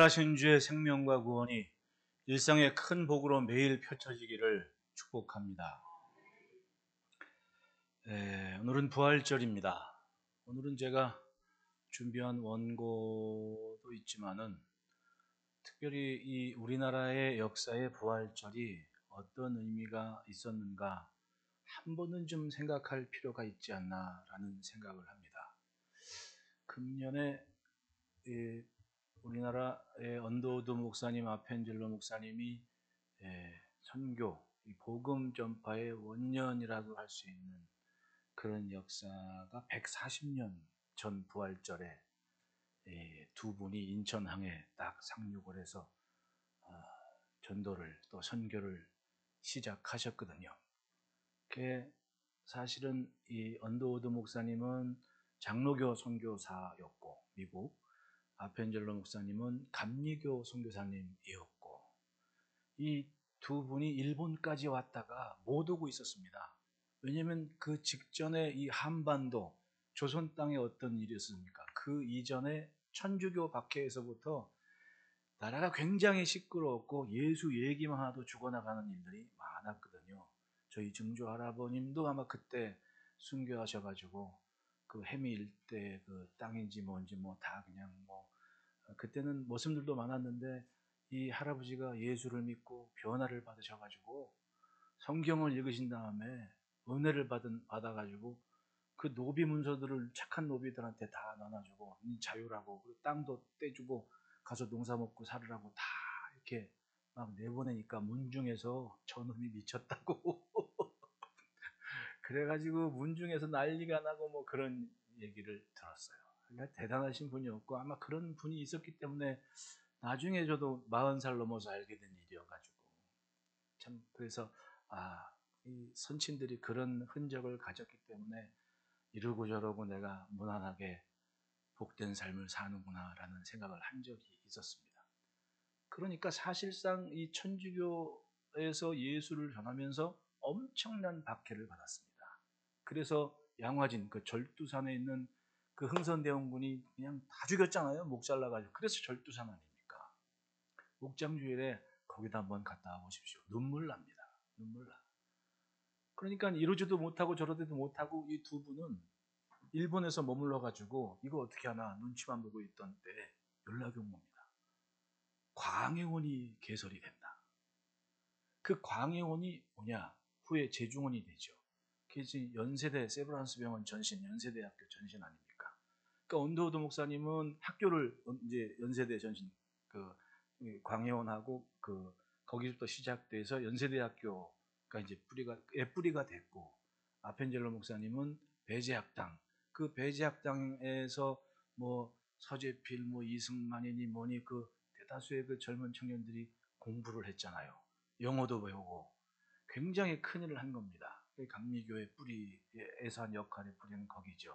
부활하신 주의 생명과 구원이 일상의 큰 복으로 매일 펼쳐지기를 축복합니다. 오늘은 부활절입니다. 오늘은 제가 준비한 원고도 있지만은 특별히 이 우리나라의 역사의 부활절이 어떤 의미가 있었는가 한 번은 좀 생각할 필요가 있지 않나라는 생각을 합니다. 금년에 우리나라의 언더우드 목사님, 아펜젤로 목사님이 선교, 복음 전파의 원년이라고 할 수 있는 그런 역사가 140년 전 부활절에 두 분이 인천항에 딱 상륙을 해서 전도를 또 선교를 시작하셨거든요. 그게 사실은 이 언더우드 목사님은 장로교 선교사였고 미국, 아펜젤로 목사님은 감리교 선교사님이었고 이 두 분이 일본까지 왔다가 못 오고 있었습니다. 왜냐하면 그 직전에 이 한반도 조선 땅에 어떤 일이었습니까? 그 이전에 천주교 박해에서부터 나라가 굉장히 시끄러웠고 예수 얘기만 하도 죽어나가는 일들이 많았거든요. 저희 증조 할아버님도 아마 그때 순교하셔가지고 그 해미 일대 그 땅인지 뭔지 뭐 다 그냥 뭐 그때는 모습들도 많았는데 이 할아버지가 예수를 믿고 변화를 받으셔가지고 성경을 읽으신 다음에 은혜를 받아가지고 그 노비 문서들을 착한 노비들한테 다 나눠주고 자유라고 그리고 땅도 떼주고 가서 농사 먹고 살으라고 다 이렇게 막 내보내니까 문중에서 저놈이 미쳤다고 그래가지고 문중에서 난리가 나고 뭐 그런 얘기를 들었어요. 그러니까 대단하신 분이었고 아마 그런 분이 있었기 때문에 나중에 저도 40살 넘어서 알게 된 일이어가지고 참 그래서 이 선친들이 그런 흔적을 가졌기 때문에 이러고 저러고 내가 무난하게 복된 삶을 사는구나라는 생각을 한 적이 있었습니다. 그러니까 사실상 이 천주교에서 예수를 전하면서 엄청난 박해를 받았습니다. 그래서 양화진 그 절두산에 있는 그 흥선대원군이 그냥 다 죽였잖아요. 목 잘라가지고. 그래서 절두산 아닙니까? 목장주일에 거기다 한번 갔다 와보십시오. 눈물 납니다. 눈물 나. 그러니까 이러지도 못하고 저러지도 못하고 이 두 분은 일본에서 머물러가지고 이거 어떻게 하나 눈치만 보고 있던 때에 연락이 온 겁니다. 광해원이 개설이 된다. 그 광해원이 뭐냐? 후에 제중원이 되죠. 그래서 연세대 세브란스 병원 전신, 연세대학교 전신 아닙니까? 그러니까 언더우드 목사님은 학교를 이제 연세대 전신 그 광해원하고 그 거기서부터 시작돼서 연세대학교가 이제 뿌리가 됐고 아펜젤로 목사님은 배제학당 그 배제학당에서 뭐 서재필 뭐 이승만이니 뭐니 그 대다수의 그 젊은 청년들이 공부를 했잖아요. 영어도 배우고 굉장히 큰일을 한 겁니다. 감리교의 뿌리에서 한 역할의 뿌리는 거기죠.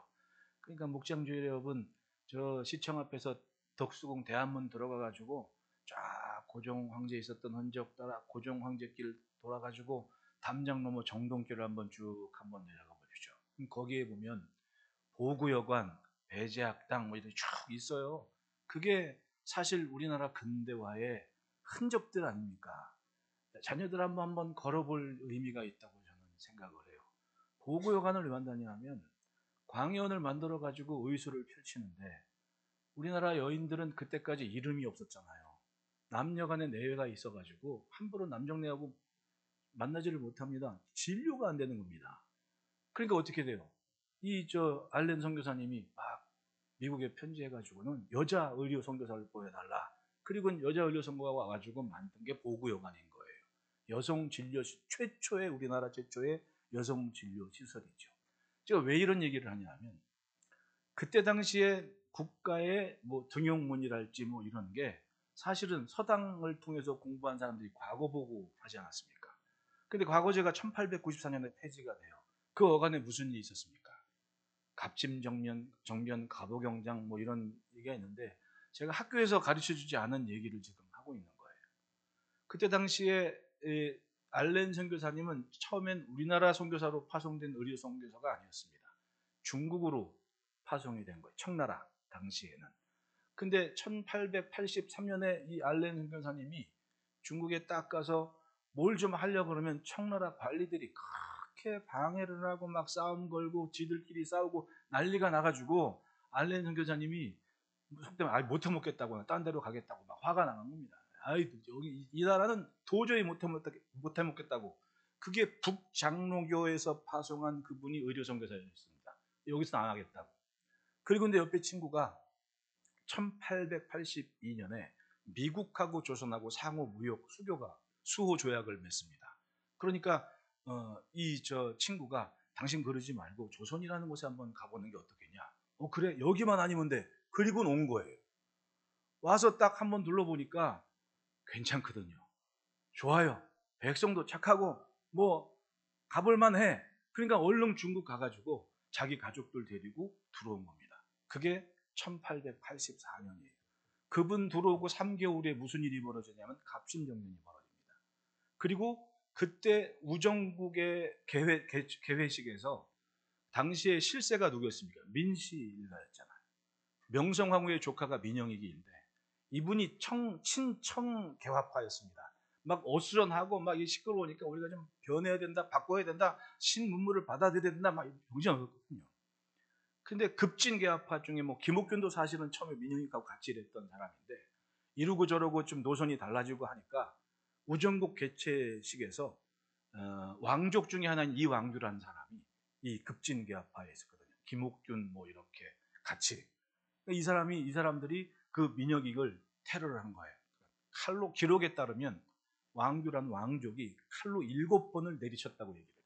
그러니까 목장주일협은 저 시청 앞에서 덕수궁 대한문 들어가가지고 쫙 고종 황제 있었던 흔적 따라 고종 황제길 돌아가지고 담장 넘어 정동길을 한번 쭉 한번 내려가 보십시오. 거기에 보면 보구여관, 배제학당 뭐 이렇게 쭉 있어요. 그게 사실 우리나라 근대화의 흔적들 아닙니까? 자녀들 한번 걸어볼 의미가 있다고 저는 생각을 해요. 보구여관을 왜 만드냐 하면 광해원을 만들어 가지고 의술을 펼치는데 우리나라 여인들은 그때까지 이름이 없었잖아요. 남녀간의 내외가 있어가지고 함부로 남정네하고 만나지를 못합니다. 진료가 안 되는 겁니다. 그러니까 어떻게 돼요? 알렌 선교사님이 막 미국에 편지해가지고는 여자 의료 선교사를 보여달라. 그리고 여자 의료 선교가 와가지고 만든 게 보구여관인 거예요. 여성 진료 우리나라 최초의 여성 진료 시설이죠. 제가 왜 이런 얘기를 하냐면 그때 당시에 국가의 뭐 등용문이랄지 뭐 이런 게 사실은 서당을 통해서 공부한 사람들이 과거 보고 하지 않았습니까? 근데 과거제가 1894년에 폐지가 돼요. 그 어간에 무슨 일이 있었습니까? 갑진정변, 가보경장 뭐 이런 얘기가 있는데 제가 학교에서 가르쳐주지 않은 얘기를 지금 하고 있는 거예요. 그때 당시에 알렌 선교사님은 처음엔 우리나라 선교사로 파송된 의료 선교사가 아니었습니다. 중국으로 파송이 된 거예요. 청나라 당시에는. 근데 1883년에 이 알렌 선교사님이 중국에 딱 가서 뭘 좀 하려고 그러면 청나라 관리들이 그렇게 방해를 하고 막 싸움 걸고 지들끼리 싸우고 난리가 나가지고 알렌 선교사님이 무슨 때문에 못해 먹겠다고 딴 데로 가겠다고 막 화가 나는 겁니다. 아이 여기 이 나라는 도저히 못해 먹겠다고. 그게 북장로교에서 파송한 그분이 의료 선교사였습니다. 여기서 안 하겠다고. 그리고 근데 옆에 친구가 1882년에 미국하고 조선하고 상호 무역 수호 조약을 맺습니다. 그러니까 이 친구가 당신 그러지 말고 조선이라는 곳에 한번 가보는 게 어떻겠냐. 그래 여기만 아니면 돼. 그리고 온 거예요. 와서 딱 한번 둘러보니까 괜찮거든요. 좋아요. 백성도 착하고 뭐 가볼만 해. 그러니까 얼른 중국 가가지고 자기 가족들 데리고 들어온 겁니다. 그게 1884년이에요. 그분 들어오고 3개월에 무슨 일이 벌어졌냐면 갑신정년이 벌어집니다. 그리고 그때 우정국의 개회식에서 당시에 실세가 누구였습니까? 민씨일가였잖아요. 명성황후의 조카가 민영이기인데 이분이 친청 개화파였습니다. 막 어수선하고 막 시끄러우니까 우리가 좀 변해야 된다, 바꿔야 된다, 신문물을 받아들여야 된다, 막 정신이 없었거든요. 근데 급진개화파 중에 뭐 김옥균도 사실은 처음에 민영이하고 같이 일했던 사람인데 이러고 저러고 좀 노선이 달라지고 하니까 우정국 개최식에서 왕족 중에 하나인 이왕규라는 사람이 이 급진개화파에 있었거든요. 김옥균 뭐 이렇게 같이. 이 사람들이 그 민혁익을 테러를 한 거예요. 칼로 기록에 따르면 왕규라는 왕족이 칼로 7번을 내리쳤다고 얘기를 해요.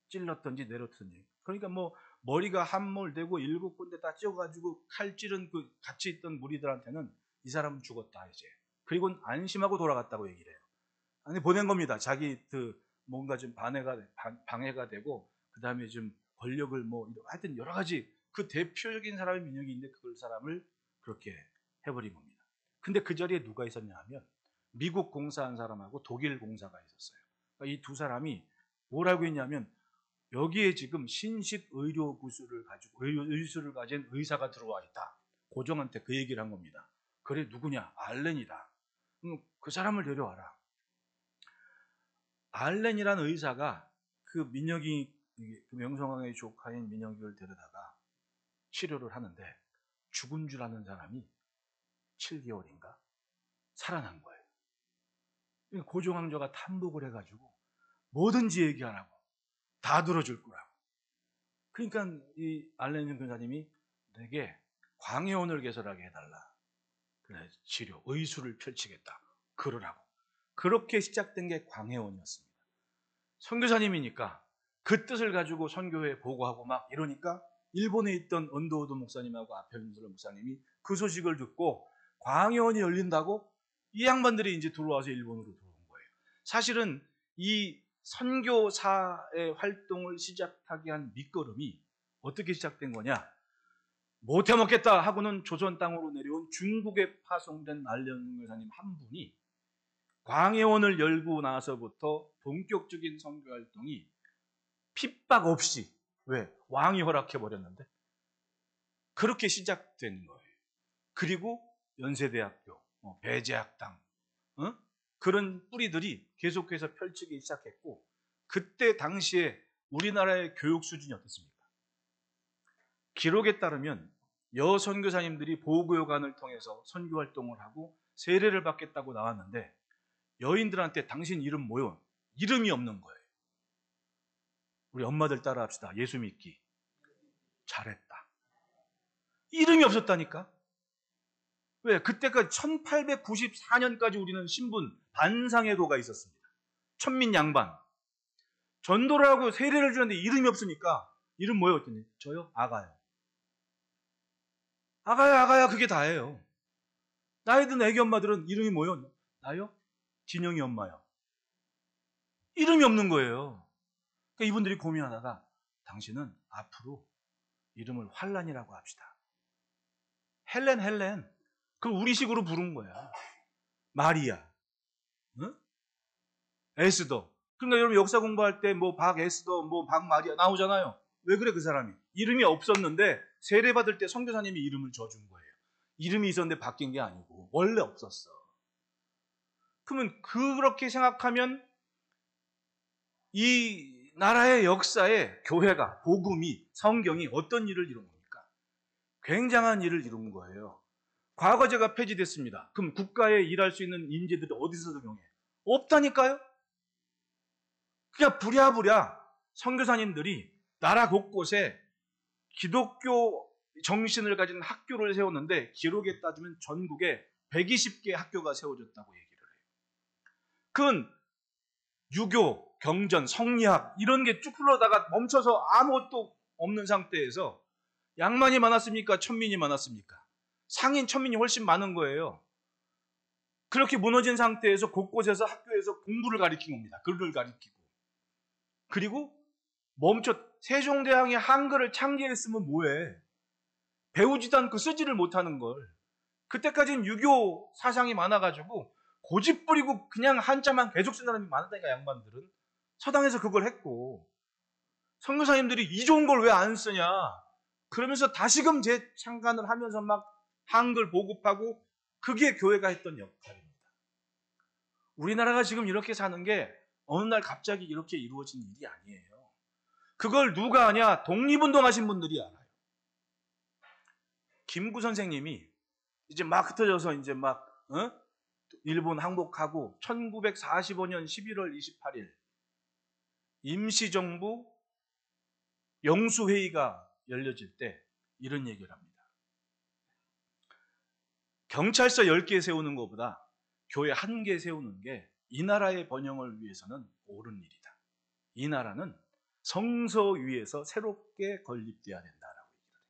찔렀던지 내렸던지. 그러니까 뭐 머리가 함몰되고 7군데 다 찢어가지고 칼 찌른 그 같이 있던 무리들한테는 이 사람은 죽었다 이제. 그리고 안심하고 돌아갔다고 얘기를 해요. 아니 보낸 겁니다. 자기 뭔가 좀 방해가 되고 그 다음에 좀 권력을 뭐 하여튼 여러 가지 그 대표적인 사람이 민혁이인데 그 사람을 그렇게 해버린 겁니다. 근데 그 자리에 누가 있었냐 하면 미국 공사한 사람하고 독일 공사가 있었어요. 그러니까 이 두 사람이 뭘 하고 있냐면 여기에 지금 신식 의료 구술을 가진 의사가 들어와 있다. 고종한테 그 얘기를 한 겁니다. 그래 누구냐? 알렌이다. 그 사람을 데려와라. 알렌이라는 의사가 그 명성황후의 조카인 민혁이를 데려다가 치료를 하는데 죽은 줄 아는 사람이 7개월인가 살아난 거예요. 고종왕조가 탐복을 해가지고 뭐든지 얘기하라고 다 들어줄 거라고. 그러니까 이 알렌 교사님이 내게 광해원을 개설하게 해달라. 그래 치료 의술을 펼치겠다. 그러라고. 그렇게 시작된 게 광해원이었습니다. 선교사님이니까 그 뜻을 가지고 선교회에 보고하고 막 이러니까 일본에 있던 언더우드 목사님하고 아펠린슬러 목사님이 그 소식을 듣고 광해원이 열린다고 이 양반들이 이제 들어와서 일본으로 들어온 거예요. 사실은 이 선교사의 활동을 시작하게 한 밑거름이 어떻게 시작된 거냐? 못해 먹겠다 하고는 조선 땅으로 내려온 중국에 파송된 알렌 교사님 한 분이 광해원을 열고 나서부터 본격적인 선교 활동이 핍박 없이 왜? 왕이 허락해버렸는데 그렇게 시작된 거예요. 그리고 연세대학교, 배제학당 그런 뿌리들이 계속해서 펼치기 시작했고 그때 당시에 우리나라의 교육 수준이 어떻습니까? 기록에 따르면 여선교사님들이 보호교관을 통해서 선교활동을 하고 세례를 받겠다고 나왔는데 여인들한테 당신 이름 뭐요? 이름이 없는 거예요. 우리 엄마들 따라 합시다. 예수 믿기. 잘했다. 이름이 없었다니까. 왜? 그때까지 1894년까지 우리는 신분 반상회도가 있었습니다. 천민 양반. 전도를 하고 세례를 주는데 이름이 없으니까 이름 뭐예요? 했더니 저요? 아가요. 아가야 그게 다예요. 나이 든 애기 엄마들은 이름이 뭐예요? 나요? 진영이 엄마요. 이름이 없는 거예요. 그러니까 이분들이 고민하다가 당신은 앞으로 이름을 환란이라고 합시다. 헬렌. 그걸 우리식으로 부른 거야. 마리아. 응? 에스더. 그러니까 여러분 역사 공부할 때 뭐 박에스더, 뭐 박마리아 나오잖아요. 왜 그래 그 사람이? 이름이 없었는데 세례받을 때 선교사님이 이름을 줘준 거예요. 이름이 있었는데 바뀐 게 아니고 원래 없었어. 그러면 그렇게 생각하면 이 나라의 역사에 교회가, 복음이, 성경이 어떤 일을 이룬 겁니까? 굉장한 일을 이룬 거예요. 과거제가 폐지됐습니다. 그럼 국가에 일할 수 있는 인재들이 어디서 적용해? 없다니까요? 그냥 부랴부랴 선교사님들이 나라 곳곳에 기독교 정신을 가진 학교를 세웠는데 기록에 따지면 전국에 120개 학교가 세워졌다고 얘기를 해요. 그건 유교, 경전, 성리학 이런 게 쭉 흘러다가 멈춰서 아무것도 없는 상태에서 양만이 많았습니까? 천민이 많았습니까? 상인 천민이 훨씬 많은 거예요. 그렇게 무너진 상태에서 곳곳에서 학교에서 공부를 가르친 겁니다. 글을 가르치고. 그리고 세종대왕이 한글을 창제했으면 뭐해? 배우지도 않고 쓰지를 못하는 걸. 그때까지는 유교 사상이 많아가지고 고집 부리고 그냥 한자만 계속 쓰는 사람이 많았다니까, 양반들은. 서당에서 그걸 했고, 선교사님들이 이 좋은 걸 왜 안 쓰냐 그러면서 다시금 재창간을 하면서 막 한글 보급하고, 그게 교회가 했던 역할입니다. 우리나라가 지금 이렇게 사는 게 어느 날 갑자기 이렇게 이루어진 일이 아니에요. 그걸 누가 아냐? 독립운동하신 분들이 알아요. 김구 선생님이 이제 막 흩어져서 이제 막 일본 항복하고 1945년 11월 28일 임시정부 영수회의가 열려질 때 이런 얘기를 합니다. 경찰서 10개 세우는 것보다 교회 1개 세우는 게 이 나라의 번영을 위해서는 옳은 일이다. 이 나라는 성서 위에서 새롭게 건립돼야 된다라고 얘기를 해요.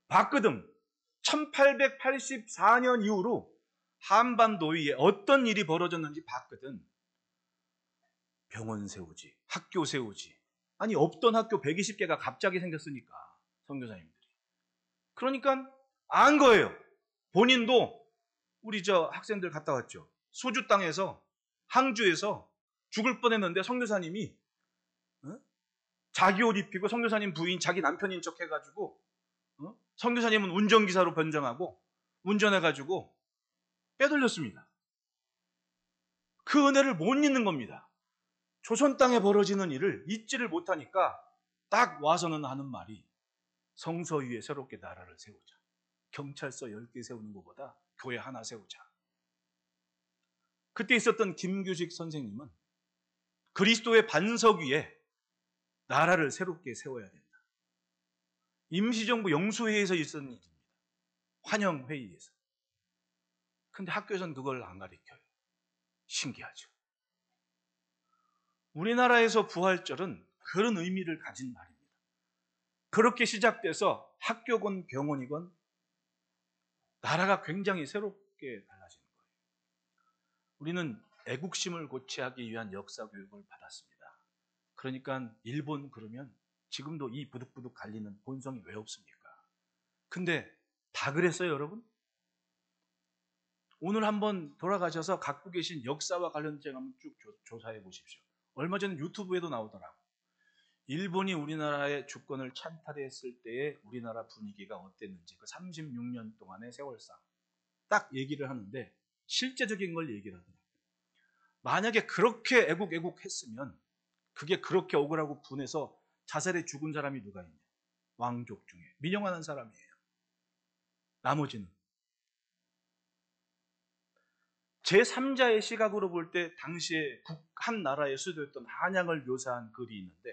봤거든. 1884년 이후로 한반도에 어떤 일이 벌어졌는지 봤거든. 병원 세우지, 학교 세우지. 아니, 없던 학교 120개가 갑자기 생겼으니까, 선교사님들이. 그러니까 안 거예요. 본인도 우리 학생들 갔다 왔죠. 소주 땅에서, 항주에서 죽을 뻔했는데 선교사님이 자기 옷 입히고 선교사님 부인 자기 남편인 척 해가지고 선교사님은 운전기사로 변정하고 운전해가지고 빼돌렸습니다. 그 은혜를 못 잊는 겁니다. 조선 땅에 벌어지는 일을 잊지를 못하니까 딱 와서는 하는 말이 성서 위에 새롭게 나라를 세우자. 경찰서 10개 세우는 것보다 교회 하나 세우자. 그때 있었던 김규식 선생님은 그리스도의 반석 위에 나라를 새롭게 세워야 된다. 임시정부 영수회의에서 있었던 일입니다. 환영회의에서. 근데 학교에서는 그걸 안 가르쳐요. 신기하죠. 우리나라에서 부활절은 그런 의미를 가진 날입니다. 그렇게 시작돼서 학교건 병원이건 나라가 굉장히 새롭게 달라지는 거예요. 우리는 애국심을 고취하기 위한 역사 교육을 받았습니다. 그러니까 일본 그러면 지금도 이 부득부득 갈리는 본성이 왜 없습니까? 근데 다 그랬어요, 여러분? 오늘 한번 돌아가셔서 갖고 계신 역사와 관련된 한번 쭉 조사해 보십시오. 얼마 전에 유튜브에도 나오더라고. 일본이 우리나라의 주권을 찬탈했을 때의 우리나라 분위기가 어땠는지, 그 36년 동안의 세월상 딱 얘기를 하는데 실제적인 걸 얘기를 하더라고요. 만약에 그렇게 애국했으면 그게 그렇게 억울하고 분해서 자살해 죽은 사람이 누가 있냐? 왕족 중에 민영환 사람이에요. 나머지는 제3자의 시각으로 볼 때 당시에 한 나라의 수도였던 한양을 묘사한 글이 있는데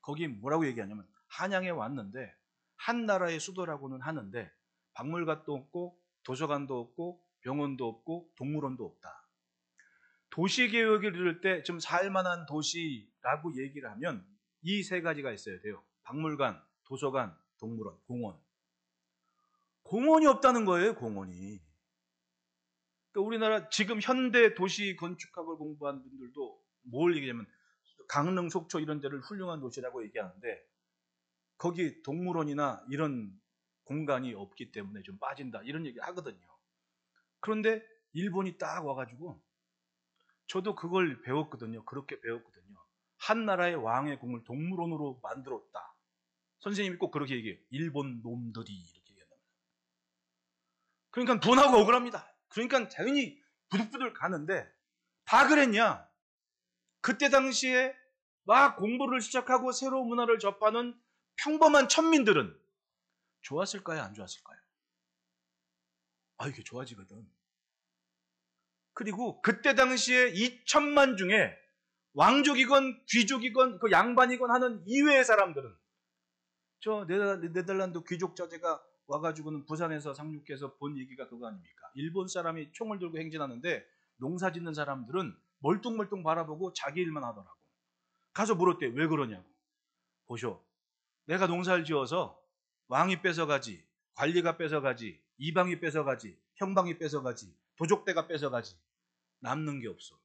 거기 뭐라고 얘기하냐면 한양에 왔는데 한 나라의 수도라고는 하는데 박물관도 없고 도서관도 없고 병원도 없고 동물원도 없다. 도시개혁을 이룰 때 좀 살만한 도시라고 얘기를 하면 이 3가지가 있어야 돼요. 박물관, 도서관, 동물원, 공원. 공원이 없다는 거예요, 공원이. 그러니까 우리나라 지금 현대 도시 건축학을 공부한 분들도 뭘 얘기하냐면 강릉, 속초 이런 데를 훌륭한 도시라고 얘기하는데 거기 동물원이나 이런 공간이 없기 때문에 좀 빠진다 이런 얘기 하거든요. 그런데 일본이 딱 와가지고 저도 그걸 배웠거든요. 그렇게 배웠거든요. 한 나라의 왕의 궁을 동물원으로 만들었다. 선생님이 꼭 그렇게 얘기해요. 일본 놈들이 이렇게 얘기한다. 그러니까 분하고 억울합니다. 그러니까 당연히 부들부들 가는데 다 그랬냐? 그때 당시에 막 공부를 시작하고 새로운 문화를 접하는 평범한 천민들은 좋았을까요? 안 좋았을까요? 이게 좋아지거든. 그리고 그때 당시에 2천만 중에 왕족이건 귀족이건 그 양반이건 하는 이외의 사람들은 저 네덜란드 귀족 자제가 와가지고는 부산에서 상륙해서 본 얘기가 그거 아닙니까? 일본 사람이 총을 들고 행진하는데 농사 짓는 사람들은 멀뚱멀뚱 바라보고 자기 일만 하더라고. 가서 물었대. 왜 그러냐고. 보쇼. 내가 농사를 지어서 왕이 뺏어가지, 관리가 뺏어가지, 이방이 뺏어가지, 형방이 뺏어가지, 도족대가 뺏어가지. 남는 게 없어.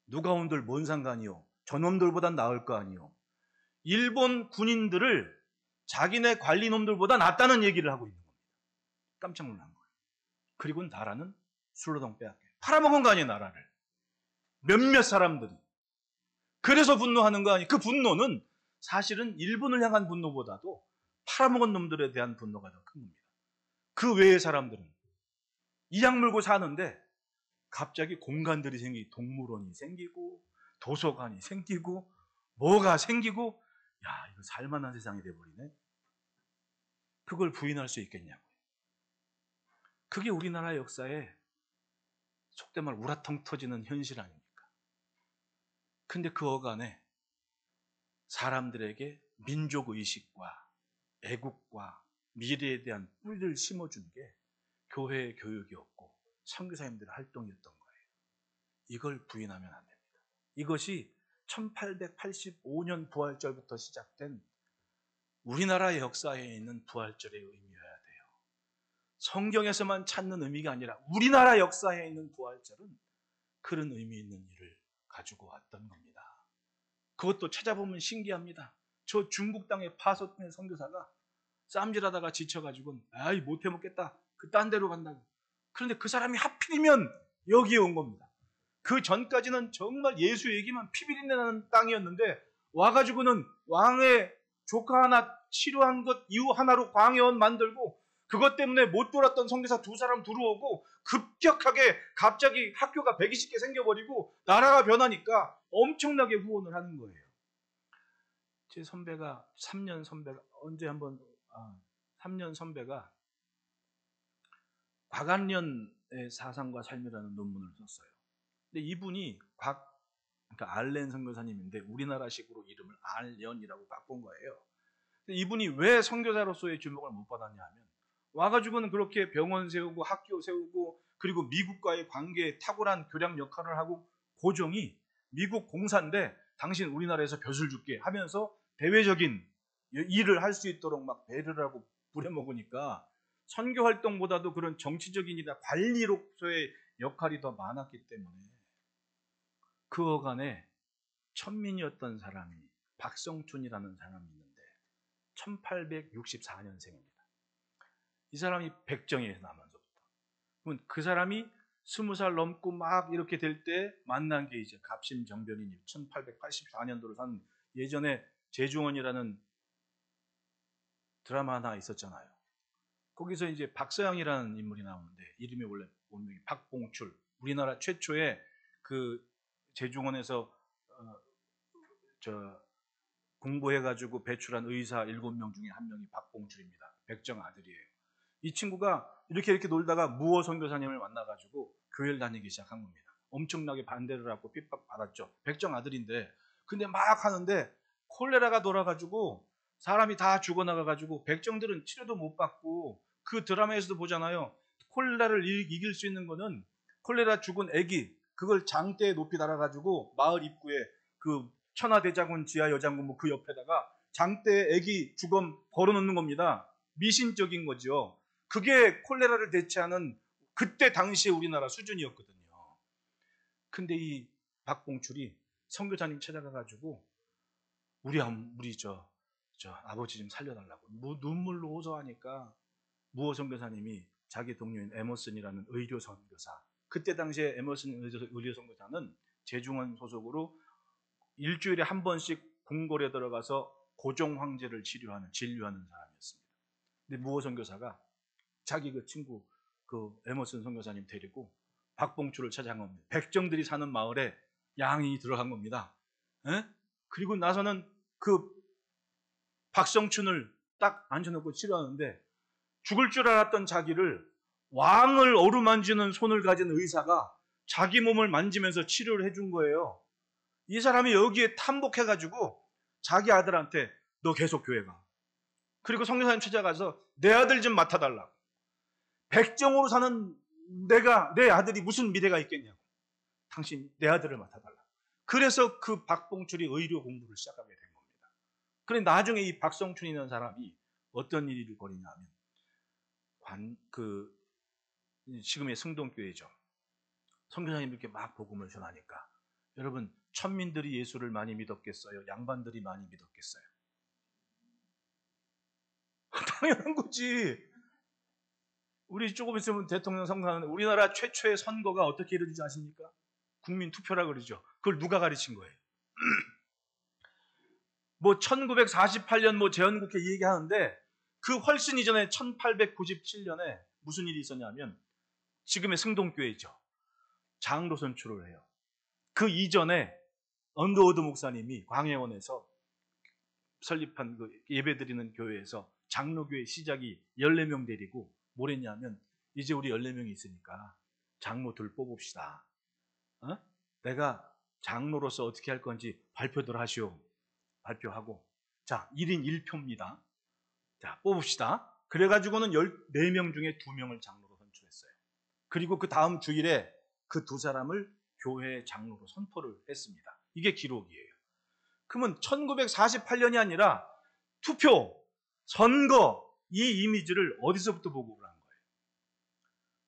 누가 온들 뭔 상관이요. 저놈들보단 나을 거 아니요. 일본 군인들을 자기네 관리놈들보다 낫다는 얘기를 하고 있는 겁니다. 깜짝 놀란 거예요. 그리고 나라는 술로동 빼앗겨. 팔아먹은 거 아니에요, 나라를. 몇몇 사람들이. 그래서 분노하는 거 아니에요. 그 분노는 사실은 일본을 향한 분노보다도 팔아먹은 놈들에 대한 분노가 더 큰 겁니다. 그 외의 사람들은 이악 물고 사는데 갑자기 공간들이 생기고 동물원이 생기고 도서관이 생기고 뭐가 생기고 이거 살만한 세상이 돼버리네. 그걸 부인할 수 있겠냐고요. 그게 우리나라 역사에 속된 말 우라통 터지는 현실 아닙니까? 근데 그 어간에 사람들에게 민족의식과 애국과 미래에 대한 뿌리를 심어준 게 교회의 교육이었고 선교사님들의 활동이었던 거예요. 이걸 부인하면 안 됩니다. 이것이 1885년 부활절부터 시작된 우리나라의 역사에 있는 부활절의 의미여야 돼요. 성경에서만 찾는 의미가 아니라 우리나라 역사에 있는 부활절은 그런 의미 있는 일을 가지고 왔던 겁니다. 그것도 찾아보면 신기합니다. 저 중국 땅에 파송된 선교사가 쌈질하다가 지쳐가지고 못 해먹겠다. 그 딴 데로 간다고. 그런데 그 사람이 하필이면 여기에 온 겁니다. 그 전까지는 정말 예수 얘기만 피비린내 나는 땅이었는데 와가지고는 왕의 조카 하나 치료한 것 이후 하나로 광야원 만들고 그것 때문에 못 돌았던 선교사 두 사람 들어오고 급격하게 갑자기 학교가 120개 생겨버리고 나라가 변하니까 엄청나게 후원을 하는 거예요. 제 선배가 3년 선배가 언제 한번 3년 선배가 곽안련의 사상과 삶이라는 논문을 썼어요. 근데 이분이 그러니까 알렌 선교사님인데 우리나라식으로 이름을 알련이라고 바꾼 거예요. 근데 이분이 왜 선교사로서의 주목을 못 받았냐 하면 와가지고는 그렇게 병원 세우고 학교 세우고 그리고 미국과의 관계에 탁월한 교량 역할을 하고 고종이 미국 공사인데 당신 우리나라에서 벼슬 줄게 하면서 대외적인 일을 할 수 있도록 막 배려를 하고 부려먹으니까 선교 활동보다도 그런 정치적인 일이나 관리로서의 역할이 더 많았기 때문에 그 어간에 천민이었던 사람이 박성춘이라는 사람이 있는데 1864년생입니다. 이 사람이 백정에서 나면서부터. 그러면 그 사람이 20살 넘고 막 이렇게 될 때 만난 게 이제 갑심정변이니 1884년도로 산 예전에 제중원이라는 드라마 하나 있었잖아요. 거기서 이제 박서양이라는 인물이 나오는데 이름이 원래 본명이 박봉출. 우리나라 최초의 그 제중원에서 공부해가지고 배출한 의사 7명 중에 한 명이 박봉출입니다. 백정 아들이에요. 이 친구가 이렇게 놀다가 무어 선교사님을 만나가지고 교회를 다니기 시작한 겁니다. 엄청나게 반대를 하고 핍박받았죠. 백정 아들인데 근데 막 하는데 콜레라가 돌아가지고 사람이 다 죽어나가가지고 백정들은 치료도 못 받고 그 드라마에서도 보잖아요. 콜레라를 이길 수 있는 거는 콜레라 죽은 애기 그걸 장대에 높이 달아가지고 마을 입구에 그 천하대장군 지하 여장군 그 옆에다가 장대에 애기 주검 걸어놓는 겁니다. 미신적인 거죠. 그게 콜레라를 대체하는 그때 당시에 우리나라 수준이었거든요. 근데 이 박봉출이 선교사님 찾아가가지고 우리 아버지 좀 살려달라고 눈물로 호소하니까 무어 선교사님이 자기 동료인 에머슨이라는 의료 선교사 그때 당시에 에머슨 의료 선교사는 제중원 소속으로 일주일에 한 번씩 궁궐에 들어가서 고종 황제를 진료하는 사람이었습니다. 근데 무어 선교사가 자기 그 친구 그 에머슨 선교사님 데리고 박봉추를 찾아간 겁니다. 백정들이 사는 마을에 양이 들어간 겁니다. 에? 그리고 나서는 그 박성춘을 딱 앉혀놓고 치료하는데 죽을 줄 알았던 자기를 왕을 어루만지는 손을 가진 의사가 자기 몸을 만지면서 치료를 해준 거예요. 이 사람이 여기에 탐복해가지고 자기 아들한테 너 계속 교회 가. 그리고 성교사님 찾아가서 내 아들 좀 맡아달라고. 백정으로 사는 내 아들이 무슨 미래가 있겠냐고. 당신 내 아들을 맡아달라고. 그래서 그 박봉출이 의료 공부를 시작하게 된 겁니다. 그런데 나중에 이 박성춘이라는 사람이 어떤 일을 벌이냐면 지금의 승동교회죠. 선교사님 이렇게 막 복음을 전하니까 여러분 천민들이 예수를 많이 믿었겠어요? 양반들이 많이 믿었겠어요? 당연한 거지. 우리 조금 있으면 대통령 선거하는데 우리나라 최초의 선거가 어떻게 이루어지지 아십니까? 국민 투표라 그러죠. 그걸 누가 가르친 거예요? 뭐 1948년 뭐 재헌국회 얘기하는데 그 훨씬 이전에 1897년에 무슨 일이 있었냐면 지금의 승동교회죠. 장로 선출을 해요. 그 이전에 언더우드 목사님이 광해원에서 설립한 그 예배드리는 교회에서 장로교회 시작이 14명 데리고 뭘 했냐면 이제 우리 14명이 있으니까 장로 둘 뽑읍시다. 내가 장로로서 어떻게 할 건지 발표들 하시오. 발표하고 자 1인 1표입니다. 자 뽑읍시다. 그래가지고는 14명 중에 2명을 장로로 선출했어요. 그리고 그 다음 주일에 그 두 사람을 교회 장로로 선포를 했습니다. 이게 기록이에요. 그러면 1948년이 아니라 투표, 선거 이 이미지를 어디서부터 보고를 한 거예요?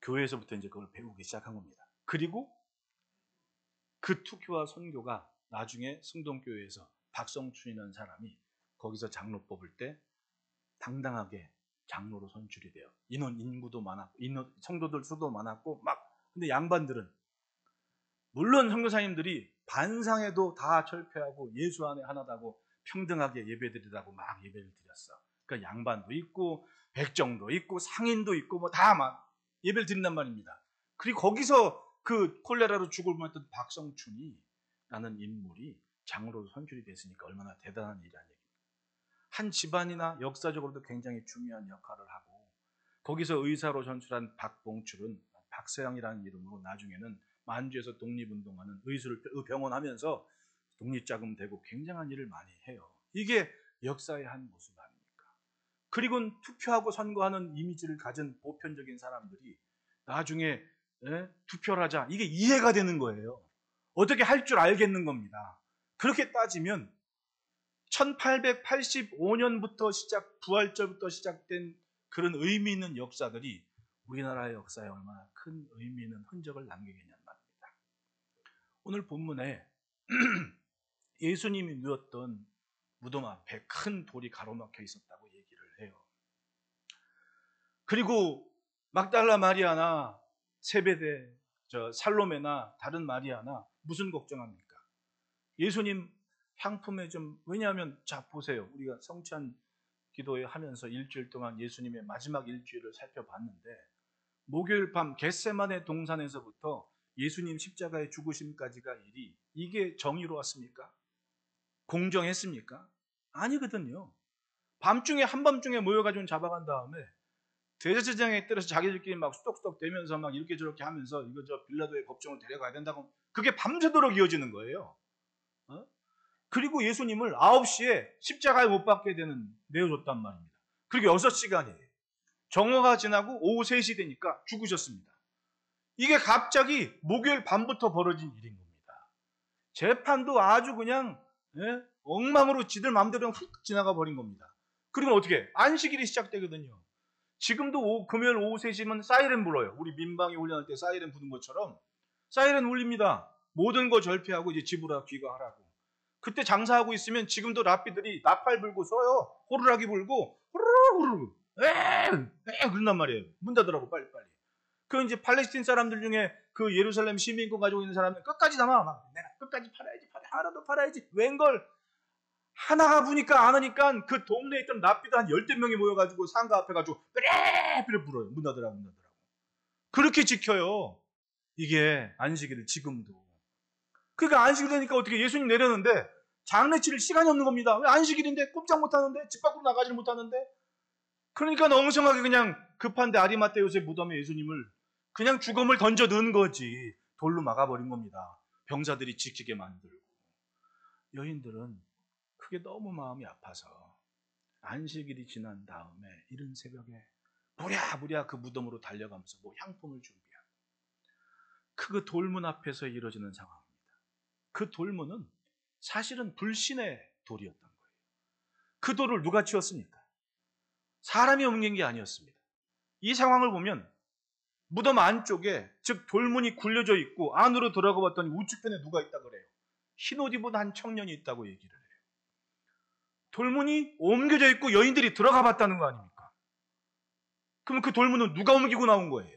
교회에서부터 이제 그걸 배우기 시작한 겁니다. 그리고 그 투표와 선교가 나중에 승동교회에서 박성춘이라는 사람이 거기서 장로 뽑을 때 당당하게 장로로 선출이 돼요. 인구도 많았고, 성도들 수도 많았고, 근데 양반들은, 물론 선교사님들이 반상에도 다 철폐하고 예수 안에 하나다고 평등하게 예배드리라고 막 예배를 드렸어. 그러니까 양반도 있고, 백정도 있고, 상인도 있고, 뭐 다 막 예배를 드린단 말입니다. 그리고 거기서 그 콜레라로 죽을 뻔했던 박성춘이라는 인물이 장로로 선출이 됐으니까 얼마나 대단한 일이라는 얘기입니다. 한 집안이나 역사적으로도 굉장히 중요한 역할을 하고 거기서 의사로 선출한 박봉출은 박서영이라는 이름으로 나중에는 만주에서 독립운동하는 병원 하면서 독립자금 되고 굉장한 일을 많이 해요. 이게 역사의 한 모습 아닙니까? 그리고 투표하고 선거하는 이미지를 가진 보편적인 사람들이 나중에 투표를 하자 이게 이해가 되는 거예요. 어떻게 할 줄 알겠는 겁니다. 그렇게 따지면 1885년부터 부활절부터 시작된 그런 의미 있는 역사들이 우리나라의 역사에 얼마나 큰 의미 있는 흔적을 남기겠냐는 말입니다. 오늘 본문에 예수님이 누웠던 무덤 앞에 큰 돌이 가로막혀 있었다고 얘기를 해요. 그리고 막달라 마리아나 세베대, 살로메나 다른 마리아나 무슨 걱정합니까? 예수님 향품에 왜냐하면 자 보세요. 우리가 성찬 기도회 하면서 일주일 동안 예수님의 마지막 일주일을 살펴봤는데 목요일 밤 겟세마네 동산에서부터 예수님 십자가의 죽으심까지가 일이 이게 정의로웠습니까? 공정했습니까? 아니거든요. 한밤중에 모여가지고 잡아간 다음에 대제사장에 따라서 자기들끼리 막 수덕수덕 대면서 막 이렇게 저렇게 하면서 이거 빌라도의 법정을 데려가야 된다고 그게 밤새도록 이어지는 거예요. 그리고 예수님을 9시에 십자가에 못 박게 내어줬단 말입니다. 그리고 6시간이에요. 정오가 지나고 오후 3시 되니까 죽으셨습니다. 이게 갑자기 목요일 밤부터 벌어진 일인 겁니다. 재판도 아주 그냥 엉망으로 지들 마음대로 훅 지나가 버린 겁니다. 그리고 어떻게 안식일이 시작되거든요. 지금도 금요일 오후 3시면 사이렌 불어요. 우리 민방위 훈련할 때 사이렌 부는 것처럼 사이렌 울립니다. 모든 거 절폐하고 이제 집으로 귀가하라고. 그때 장사하고 있으면 지금도 랍비들이 나팔 불고 쏘요. 호루라기 불고 호루루루 그런단 말이에요. 문 닫으라고 빨리빨리. 그 이제 팔레스틴 사람들 중에 그 예루살렘 시민권 가지고 있는 사람은 끝까지 담아. 내가 끝까지 팔아야지. 하나도 팔아야지. 웬걸 하나가 부니까 안 하니까 그 동네에 있던 랍비들 한 10대 명이 모여가지고 상가 앞에 가지고 그래 불어요. 문 닫으라고. 그렇게 지켜요. 이게 안식일을 지금도. 그러니까 안식일 되니까 어떻게 예수님 내렸는데 장례 치를 시간이 없는 겁니다. 왜 안식일인데 꼼짝 못하는데 집 밖으로 나가지를 못하는데. 그러니까 엉성하게 그냥 급한데 아리마떼 요셉 무덤에 예수님을 그냥 죽음을 던져 넣은 거지. 돌로 막아버린 겁니다. 병사들이 지키게 만들고. 여인들은 그게 너무 마음이 아파서 안식일이 지난 다음에 이른 새벽에 부랴부랴 그 무덤으로 달려가면서 뭐 향품을 준비하고 그 돌문 앞에서 이루어지는 상황입니다. 그 돌문은 사실은 불신의 돌이었던 거예요. 그 돌을 누가 치웠습니까? 사람이 옮긴 게 아니었습니다. 이 상황을 보면 무덤 안쪽에, 즉 돌문이 굴려져 있고 안으로 들어가 봤더니 우측편에 누가 있다 그래요. 흰 옷 입은 한 청년이 있다고 얘기를 해요. 돌문이 옮겨져 있고 여인들이 들어가 봤다는 거 아닙니까? 그러면 그 돌문은 누가 옮기고 나온 거예요?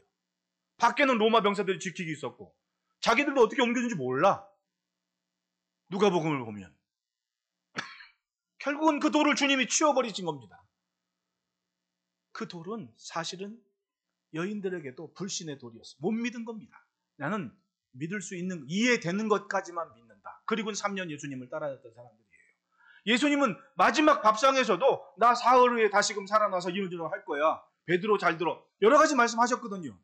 밖에는 로마 병사들이 지키고 있었고 자기들도 어떻게 옮겨진지 몰라. 누가복음을 보면 결국은 그 돌을 주님이 치워버리신 겁니다. 그 돌은 사실은 여인들에게도 불신의 돌이었어요. 못 믿은 겁니다. 나는 믿을 수 있는, 이해되는 것까지만 믿는다. 그리고 3년 예수님을 따라다녔던 사람들이에요. 예수님은 마지막 밥상에서도 나 사흘 후에 다시금 살아나서 이런저런 할 거야. 베드로 잘 들어. 여러 가지 말씀하셨거든요.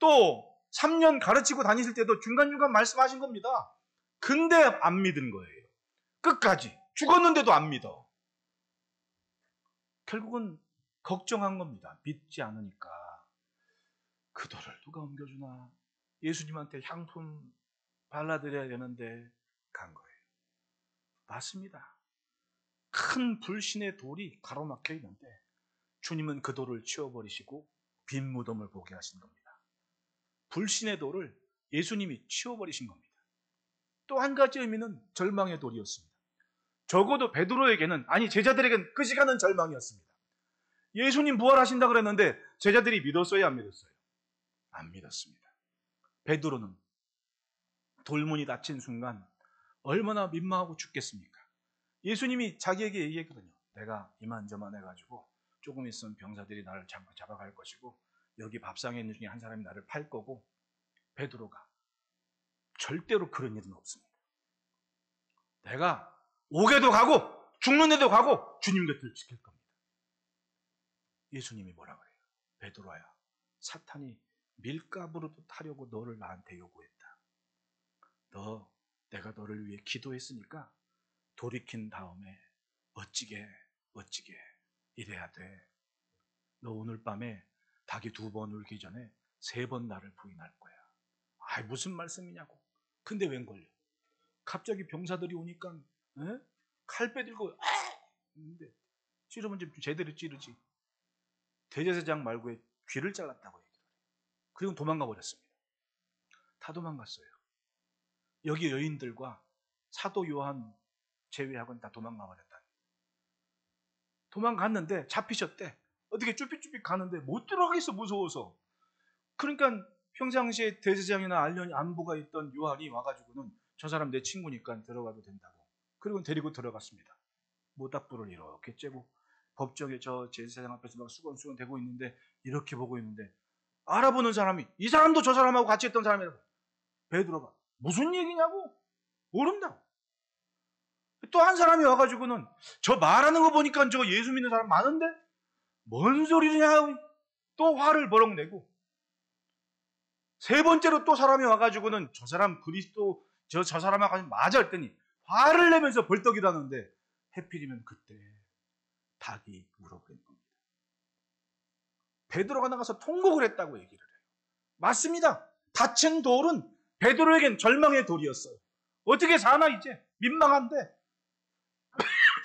또 3년 가르치고 다니실 때도 중간중간 말씀하신 겁니다. 근데 안 믿은 거예요. 끝까지. 죽었는데도 안 믿어. 결국은 걱정한 겁니다. 믿지 않으니까. 그 돌을 누가 옮겨주나? 예수님한테 향품 발라드려야 되는데 간 거예요. 맞습니다. 큰 불신의 돌이 가로막혀 있는데 주님은 그 돌을 치워버리시고 빈 무덤을 보게 하신 겁니다. 불신의 돌을 예수님이 치워버리신 겁니다. 또 한 가지 의미는 절망의 돌이었습니다. 적어도 베드로에게는, 아니 제자들에게는 그 시간은 절망이었습니다. 예수님 부활하신다 그랬는데 제자들이 믿었어요, 안 믿었어요? 안 믿었습니다. 베드로는 돌문이 닫힌 순간 얼마나 민망하고 죽겠습니까? 예수님이 자기에게 얘기했거든요. 내가 이만저만 해가지고 조금 있으면 병사들이 나를 잡아갈 것이고 여기 밥상에 있는 중에 한 사람이 나를 팔 거고, 베드로가 절대로 그런 일은 없습니다. 내가 옥에도 가고 죽는 데도 가고 주님 곁을 지킬 겁니다. 예수님이 뭐라 그래요? 베드로야, 사탄이 밀가부로도 타려고 너를 나한테 요구했다. 내가 너를 위해 기도했으니까 돌이킨 다음에 멋지게 이래야 돼. 너 오늘 밤에 닭이 2번 울기 전에 3번 나를 부인할 거야. 아이, 무슨 말씀이냐고. 근데 웬 걸요? 갑자기 병사들이 오니까 칼 빼들고 근데 찌르면 좀 제대로 찌르지. 대제사장 말고의 귀를 잘랐다고 얘기해요. 그리고 도망가 버렸습니다. 다 도망갔어요. 여기 여인들과 사도 요한 제외하고는 다 도망가 버렸다. 도망갔는데 잡히셨대. 어떻게 쭈삣쭈삣 가는데 못 들어가겠어, 무서워서. 그러니까 평상시에 대제사장이나 안보가 있던 요한이 와가지고는 저 사람 내 친구니까 들어가도 된다고. 그리고 데리고 들어갔습니다. 모닥불을 이렇게 쬐고 법정에 저 제사장 앞에서 막 수건수건 대고 있는데 이렇게 보고 있는데 알아보는 사람이 이 사람도 저 사람하고 같이 했던 사람이라고. 베드로가 무슨 얘기냐고 모른다고. 또 한 사람이 와가지고는 저 말하는 거 보니까 저 예수 믿는 사람 많은데 뭔 소리냐, 또 화를 버럭 내고, 3번째로 또 사람이 와가지고는 저 사람 그리스도 저 사람하고 맞아 했더니 화를 내면서 벌떡이라는데 해필이면 그때 닭이 울어버린 겁니다. 베드로가 나가서 통곡을 했다고 얘기를 해요. 맞습니다. 닫힌 돌은 베드로에겐 절망의 돌이었어요. 어떻게 사나 이제 민망한데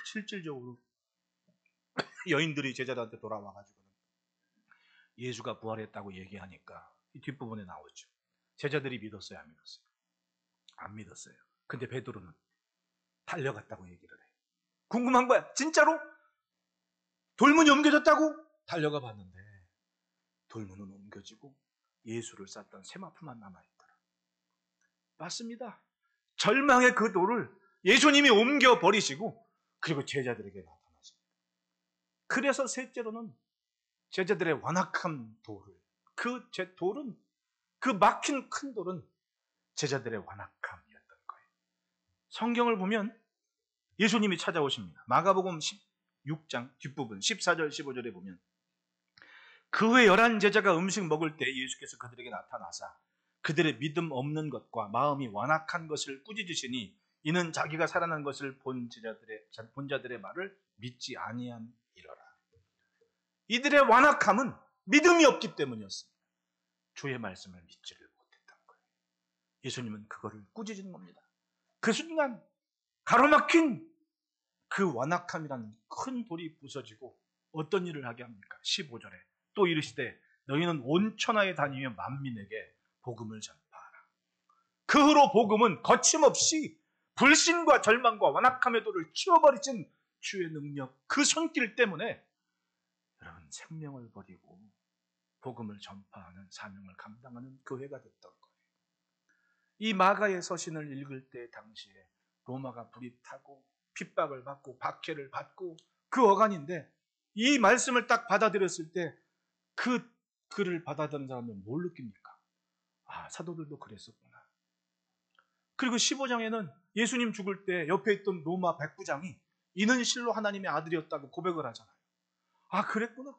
실질적으로 여인들이 제자들한테 돌아와가지고는 예수가 부활했다고 얘기하니까 이 뒷부분에 나오죠. 제자들이 믿었어요, 안 믿었어요? 안 믿었어요. 근데 베드로는 달려갔다고 얘기를 해요. 궁금한 거야. 진짜로? 돌문이 옮겨졌다고? 달려가 봤는데 돌문은 옮겨지고 예수를 쌌던 세마포만 남아있더라. 맞습니다. 절망의 그 돌을 예수님이 옮겨버리시고 그리고 제자들에게 나타나십니다. 그래서 셋째로는 제자들의 완악한 돌을, 그 돌은 그 막힌 큰 돌은 제자들의 완악함이었던 거예요. 성경을 보면 예수님이 찾아오십니다. 마가복음 16장 뒷부분 14절 15절에 보면 그 후에 11제자가 음식 먹을 때 예수께서 그들에게 나타나사 그들의 믿음 없는 것과 마음이 완악한 것을 꾸짖으시니 이는 자기가 살아난 것을 본 자들의 말을 믿지 아니함이로라. 이들의 완악함은 믿음이 없기 때문이었습니다. 주의 말씀을 믿지를 못했던 거예요. 예수님은 그거를 꾸짖은 겁니다. 그 순간 가로막힌 그 완악함이라는 큰 돌이 부서지고 어떤 일을 하게 합니까? 15절에 또 이르시되 너희는 온 천하에 다니며 만민에게 복음을 전파하라. 그 후로 복음은 거침없이 불신과 절망과 완악함의 돌을 치워버리신 주의 능력, 그 손길 때문에 여러분 생명을 버리고 복음을 전파하는 사명을 감당하는 교회가 됐던 거예요. 이 마가의 서신을 읽을 때 당시에 로마가 불입하고 핍박을 받고 박해를 받고 그 어간인데 이 말씀을 딱 받아들였을 때 그 글을 받아들인 사람은 뭘 느낍니까? 아, 사도들도 그랬었구나. 그리고 15장에는 예수님 죽을 때 옆에 있던 로마 백부장이 이는 실로 하나님의 아들이었다고 고백을 하잖아요. 아, 그랬구나.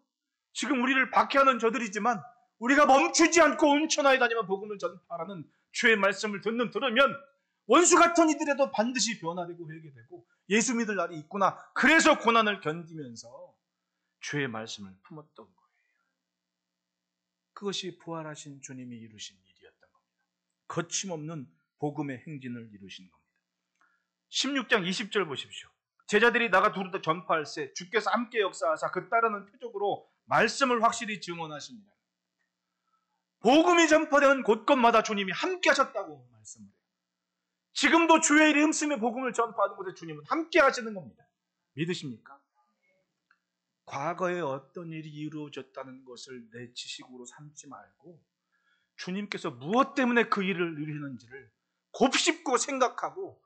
지금 우리를 박해하는 저들이지만 우리가 멈추지 않고 온 천하에 다니며 복음을 전파하라는 주의 말씀을 들으면 원수 같은 이들에도 반드시 변화되고 회개되고 예수 믿을 날이 있구나. 그래서 고난을 견디면서 주의 말씀을 품었던 거예요. 그것이 부활하신 주님이 이루신 일이었던 겁니다. 거침없는 복음의 행진을 이루신 겁니다. 16장 20절 보십시오. 제자들이 나가 두루다 전파할세 주께서 함께 역사하사 그 따르는 표적으로 말씀을 확실히 증언하십니다. 복음이 전파되는 곳곳마다 주님이 함께 하셨다고 말씀을 해요. 지금도 주의 이름 쓰며 복음을 전파하는 곳에 주님은 함께 하시는 겁니다. 믿으십니까? 과거에 어떤 일이 이루어졌다는 것을 내 지식으로 삼지 말고 주님께서 무엇 때문에 그 일을 이루시는지를 곱씹고 생각하고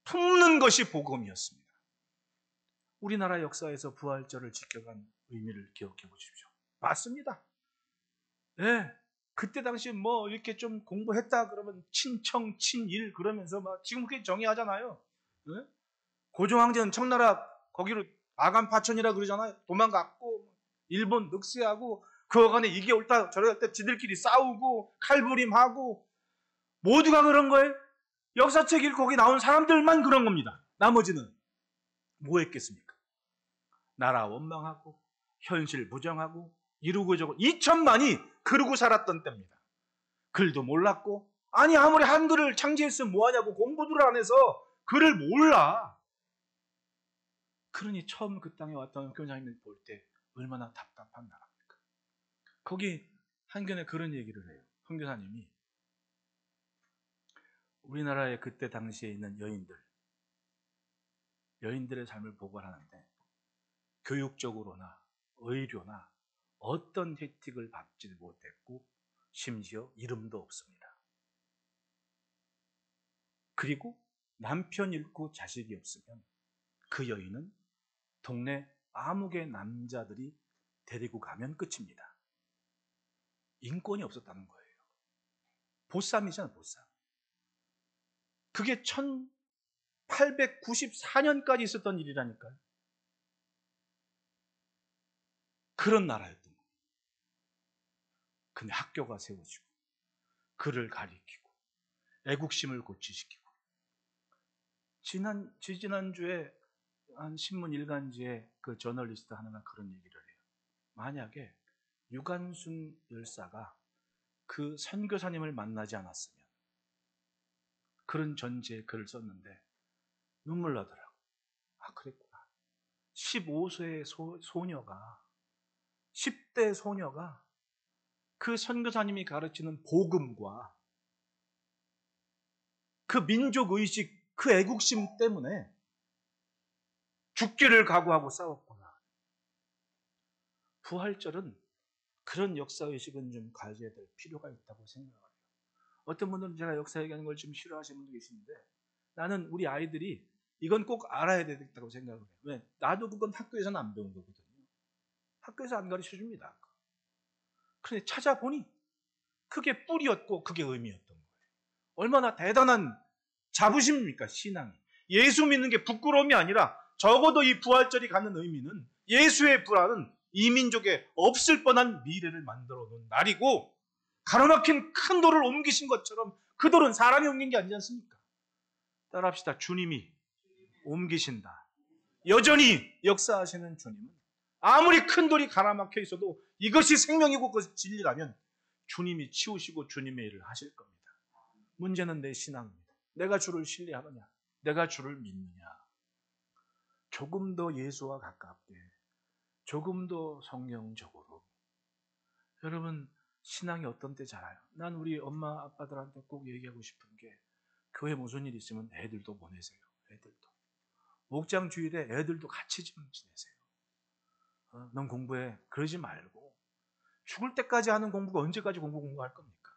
품는 것이 복음이었습니다. 우리나라 역사에서 부활절을 지켜간 의미를 기억해 보십시오. 맞습니다. 네, 그때 당시 뭐 이렇게 좀 공부했다 그러면 친청, 친일 그러면서 막 지금 그렇게 정의하잖아요. 네? 고종황제는 청나라 거기로 아간 파천이라 그러잖아요. 도망갔고 일본 늑세하고 그 어간에 이게 옳다 저래 할 때 지들끼리 싸우고 칼부림하고 모두가 그런 거예요. 역사책 읽고 거기 나온 사람들만 그런 겁니다. 나머지는 뭐 했겠습니까? 나라 원망하고 현실 부정하고 이루고 저고 2천만이 그러고 살았던 때입니다. 글도 몰랐고 아니 아무리 한글을 창제했으면 뭐하냐고 공부를 안 해서 글을 몰라. 그러니 처음 그 땅에 왔던 교장님을 볼 때 얼마나 답답한 나라입니까? 거기 한견에 그런 얘기를 해요. 선교사님이 우리나라에 그때 당시에 있는 여인들의 삶을 보고 하는데 교육적으로나 의료나 어떤 혜택을 받지 못했고 심지어 이름도 없습니다. 그리고 남편 잃고 자식이 없으면 그 여인은 동네 아무개 남자들이 데리고 가면 끝입니다. 인권이 없었다는 거예요. 보쌈이잖아요, 보쌈. 그게 1894년까지 있었던 일이라니까요. 그런 나라였던 거예요. 근데 학교가 세워지고 글을 가리키고 애국심을 고취시키고 지난주에 한 신문 일간지에 그 저널리스트 하나가 그런 얘기를 해요. 만약에 유관순 열사가 그 선교사님을 만나지 않았으면 그런 전제에 글을 썼는데 눈물 나더라고. 아, 그랬구나. 15세의 소녀가 10대 소녀가 그 선교사님이 가르치는 복음과 그 민족의식, 그 애국심 때문에 죽기를 각오하고 싸웠구나. 부활절은 그런 역사의식은 좀 가져야 될 필요가 있다고 생각을 해요. 어떤 분들은 제가 역사 얘기하는 걸 좀 싫어하시는 분도 계시는데 나는 우리 아이들이 이건 꼭 알아야 되겠다고 생각을 해요. 왜? 나도 그건 학교에서는 안 배운 거거든요. 학교에서 안 가르쳐 줍니다. 그런데 찾아보니 그게 뿌리였고 그게 의미였던 거예요. 얼마나 대단한 자부심입니까, 신앙이. 예수 믿는 게 부끄러움이 아니라 적어도 이 부활절이 갖는 의미는 예수의 부활은 이 민족에 없을 뻔한 미래를 만들어 놓은 날이고, 가로막힌 큰 돌을 옮기신 것처럼 그 돌은 사람이 옮긴 게 아니지 않습니까? 따라합시다. 주님이 옮기신다. 여전히 역사하시는 주님은 아무리 큰 돌이 가로막혀 있어도 이것이 생명이고 그것이 진리라면 주님이 치우시고 주님의 일을 하실 겁니다. 문제는 내 신앙입니다. 내가 주를 신뢰하느냐, 내가 주를 믿느냐. 조금 더 예수와 가깝게, 조금 더 성경적으로. 여러분, 신앙이 어떤 때 자라요? 난 우리 엄마 아빠들한테 꼭 얘기하고 싶은 게, 교회 무슨 일 있으면 애들도 보내세요. 애들도. 목장 주일에 애들도 같이 좀 지내세요. 넌 공부해. 그러지 말고. 죽을 때까지 하는 공부가 언제까지 공부할 겁니까?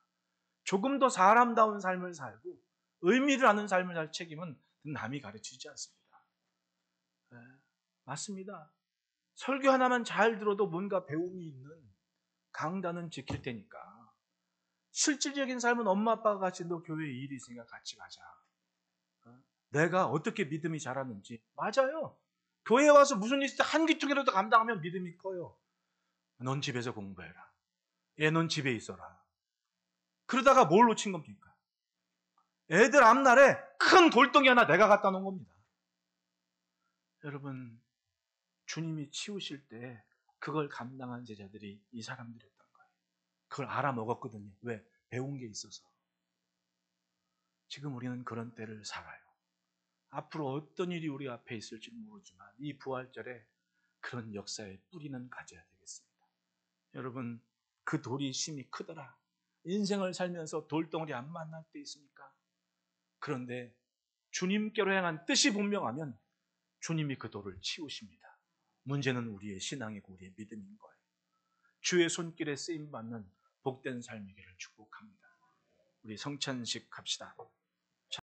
조금 더 사람다운 삶을 살고 의미를 아는 삶을 살 책임은 남이 가르치지 않습니다. 네, 맞습니다. 설교 하나만 잘 들어도 뭔가 배움이 있는 강단은 지킬 테니까. 실질적인 삶은 엄마 아빠가 같이 너 교회에 일이 있으니까 같이 가자. 내가 어떻게 믿음이 자랐는지. 맞아요. 교회에 와서 무슨 일 있을 때 한 귀퉁이라도 감당하면 믿음이 커요. 넌 집에서 공부해라. 넌 집에 있어라. 그러다가 뭘 놓친 겁니까? 애들 앞날에 큰 돌덩이 하나 내가 갖다 놓은 겁니다. 여러분, 주님이 치우실 때 그걸 감당한 제자들이 이 사람들이었던 거예요. 그걸 알아먹었거든요. 왜? 배운 게 있어서. 지금 우리는 그런 때를 살아요. 앞으로 어떤 일이 우리 앞에 있을지 모르지만 이 부활절에 그런 역사의 뿌리는 가져야 되겠습니다. 여러분, 그 돌이 심이 크더라. 인생을 살면서 돌덩어리 안 만날 때 있습니까? 그런데 주님께로 향한 뜻이 분명하면 주님이 그 돌을 치우십니다. 문제는 우리의 신앙이고 우리의 믿음인 거예요. 주의 손길에 쓰임받는 복된 삶이기를 축복합니다. 우리 성찬식 합시다.